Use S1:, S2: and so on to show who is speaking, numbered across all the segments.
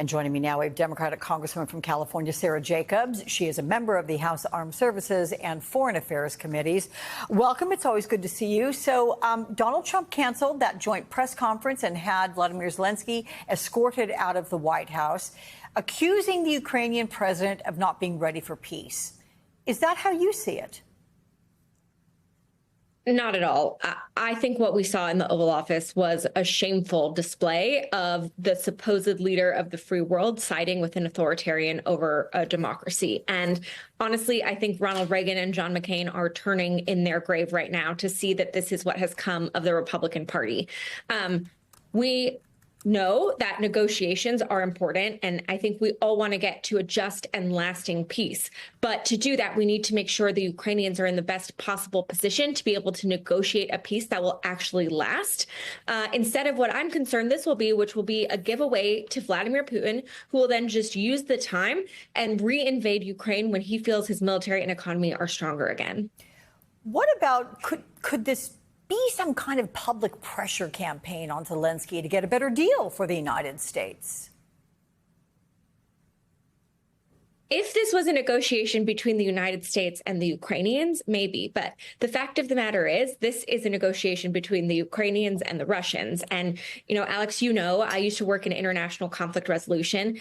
S1: And joining me now, we have Democratic Congresswoman from California, Sara Jacobs. She is a member of the House Armed Services and Foreign Affairs Committees. Welcome. It's always good to see you. So Donald Trump canceled that joint press conference and had Vladimir Zelensky escorted out of the White House, accusing the Ukrainian president of not being ready for peace. Is that how you see it?
S2: Not at all. I think what we saw in the Oval Office was a shameful display of the supposed leader of the free world siding with an authoritarian over a democracy. And honestly, I think Ronald Reagan and John McCain are turning in their grave right now to see that this is what has come of the Republican Party. We know that negotiations are important, and I think we all want to get to a just and lasting peace. But to do that, we need to make sure the Ukrainians are in the best possible position to be able to negotiate a peace that will actually last. Instead of what I'm concerned this will be, which will be a giveaway to Vladimir Putin, who will then just use the time and re-invade Ukraine when he feels his military and economy are stronger again.
S1: What about, could this be some kind of public pressure campaign on Zelensky to get a better deal for the United States?
S2: If this was a negotiation between the United States and the Ukrainians, maybe. But the fact of the matter is, this is a negotiation between the Ukrainians and the Russians. And, you know, Alex, I used to work in international conflict resolution.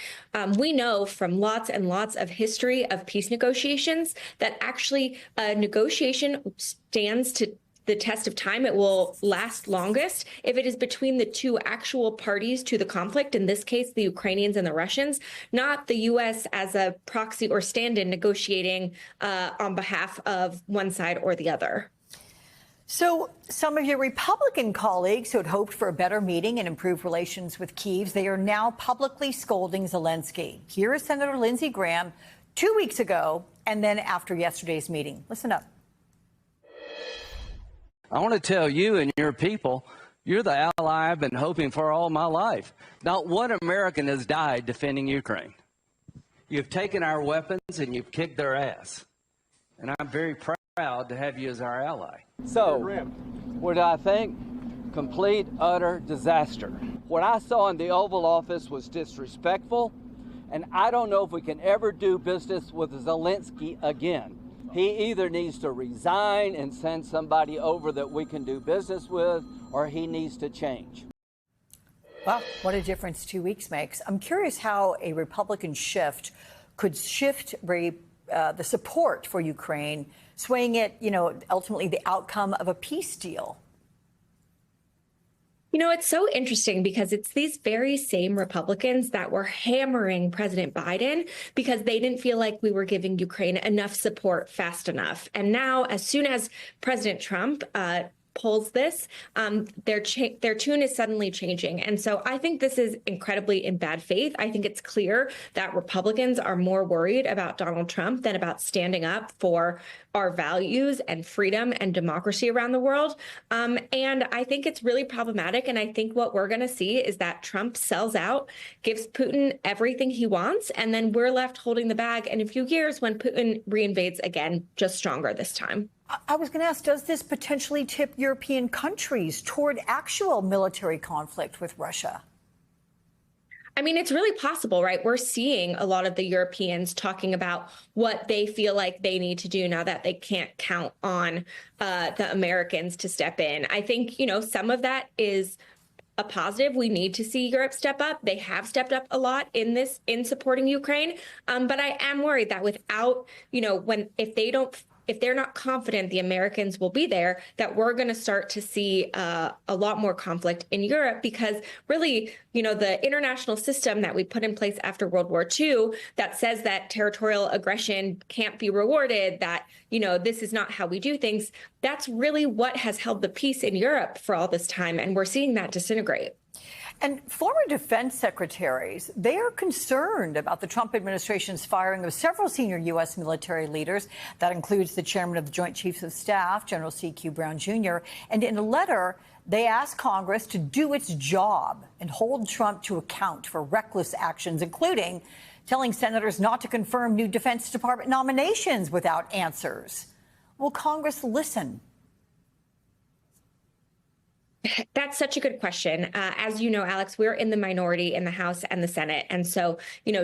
S2: We know from lots and lots of history of peace negotiations that actually a negotiation stands to the test of time. It will last longest if it is between the two actual parties to the conflict, in this case, the Ukrainians and the Russians, not the U.S. as a proxy or stand-in negotiating on behalf of one side or the other.
S1: So some of your Republican colleagues who had hoped for a better meeting and improved relations with Kyiv, they are now publicly scolding Zelensky. Here is Senator Lindsey Graham 2 weeks ago and then after yesterday's meeting. Listen up.
S3: I want to tell you and your people, you're the ally I've been hoping for all my life. Not one American has died defending Ukraine. You've taken our weapons and you've kicked their ass. And I'm very proud to have you as our ally.
S4: So, what do I think? Complete, utter disaster. What I saw in the Oval Office was disrespectful, and I don't know if we can ever do business with Zelensky again. He either needs to resign and send somebody over that we can do business with, or he needs to change.
S1: Well, what a difference 2 weeks makes. I'm curious how a Republican shift could shift the support for Ukraine, swaying it, ultimately the outcome of a peace deal.
S2: You know, it's so interesting because it's these very same Republicans that were hammering President Biden because they didn't feel like we were giving Ukraine enough support fast enough. And now, as soon as President Trump pulls this, their tune is suddenly changing. And so I think this is incredibly in bad faith. I think it's clear that Republicans are more worried about Donald Trump than about standing up for our values and freedom and democracy around the world. And I think it's really problematic. And I think what we're going to see is that Trump sells out, gives Putin everything he wants, and then we're left holding the bag in a few years when Putin reinvades again, just stronger this time.
S1: I was going to ask, does this potentially tip European countries toward actual military conflict with Russia?
S2: I mean, it's really possible, right? We're seeing a lot of the Europeans talking about what they feel like they need to do now that they can't count on the Americans to step in. I think, some of that is a positive. We need to see Europe step up. They have stepped up a lot in supporting Ukraine. But I am worried that without, if they're not confident the Americans will be there, that we're going to start to see a lot more conflict in Europe because really, the international system that we put in place after World War II that says that territorial aggression can't be rewarded, that, this is not how we do things, that's really what has held the peace in Europe for all this time. And we're seeing that disintegrate.
S1: And former defense secretaries, they are concerned about the Trump administration's firing of several senior U.S. military leaders. That includes the chairman of the Joint Chiefs of Staff, General C.Q. Brown Jr. And in a letter, they asked Congress to do its job and hold Trump to account for reckless actions, including telling senators not to confirm new Defense Department nominations without answers. Will Congress listen?
S2: That's such a good question. As you know, Alex, we're in the minority in the House and the Senate. And so,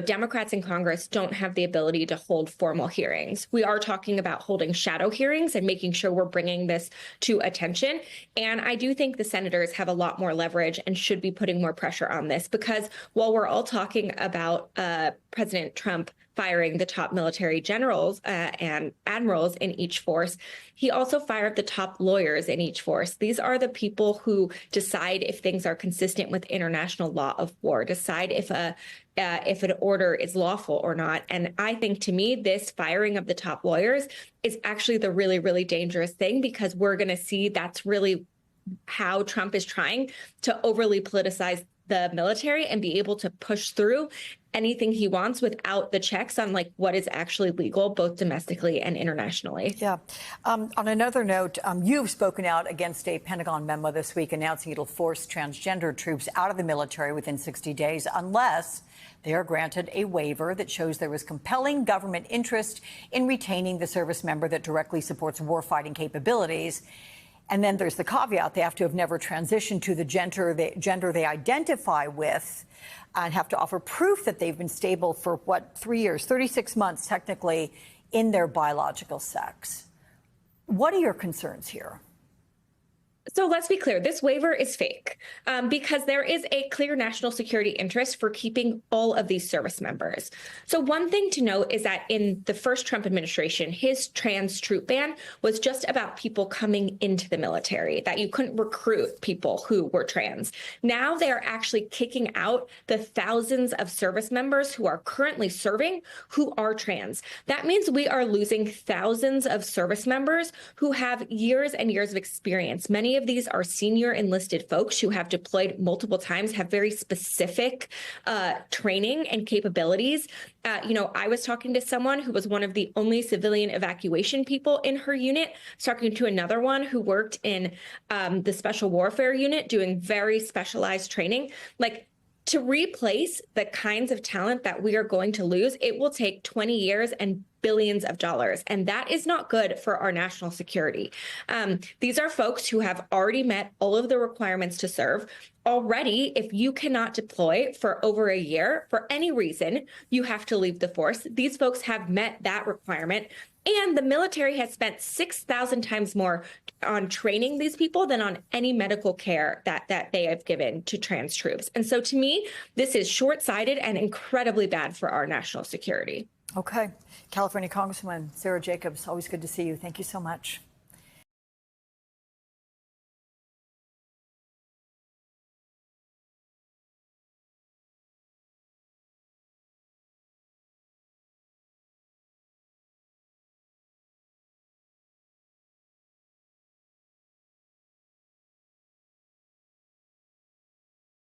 S2: Democrats in Congress don't have the ability to hold formal hearings. We are talking about holding shadow hearings and making sure we're bringing this to attention. And I do think the senators have a lot more leverage and should be putting more pressure on this, because while we're all talking about President Trump firing the top military generals and admirals in each force, he also fired the top lawyers in each force. These are the people who decide if things are consistent with international law of war, decide if an order is lawful or not. And I think, to me, this firing of the top lawyers is actually the really, really dangerous thing, because we're going to see that's really how Trump is trying to overly politicize the military and be able to push through anything he wants without the checks on what is actually legal, both domestically and internationally.
S1: Yeah. On another note, you've spoken out against a Pentagon memo this week announcing it'll force transgender troops out of the military within 60 days unless they are granted a waiver that shows there was compelling government interest in retaining the service member that directly supports warfighting capabilities. And then there's the caveat: they have to have never transitioned to the gender they identify with, and have to offer proof that they've been stable for 3 years, 36 months technically, in their biological sex. What are your concerns here?
S2: So let's be clear, this waiver is fake because there is a clear national security interest for keeping all of these service members. So one thing to note is that in the first Trump administration, his trans troop ban was just about people coming into the military, that you couldn't recruit people who were trans. Now they are actually kicking out the thousands of service members who are currently serving who are trans. That means we are losing thousands of service members who have years and years of experience. Many of these are senior enlisted folks who have deployed multiple times, have very specific training and capabilities. I was talking to someone who was one of the only civilian evacuation people in her unit. I was talking to another one who worked in the special warfare unit doing very specialized training. To replace the kinds of talent that we are going to lose, it will take 20 years and billions of dollars. And that is not good for our national security. These are folks who have already met all of the requirements to serve. Already, if you cannot deploy for over a year for any reason, you have to leave the force. These folks have met that requirement. And the military has spent 6,000 times more on training these people than on any medical care that they have given to trans troops. And so to me, this is short-sighted and incredibly bad for our national security.
S1: Okay. California Congresswoman Sara Jacobs, always good to see you. Thank you so much.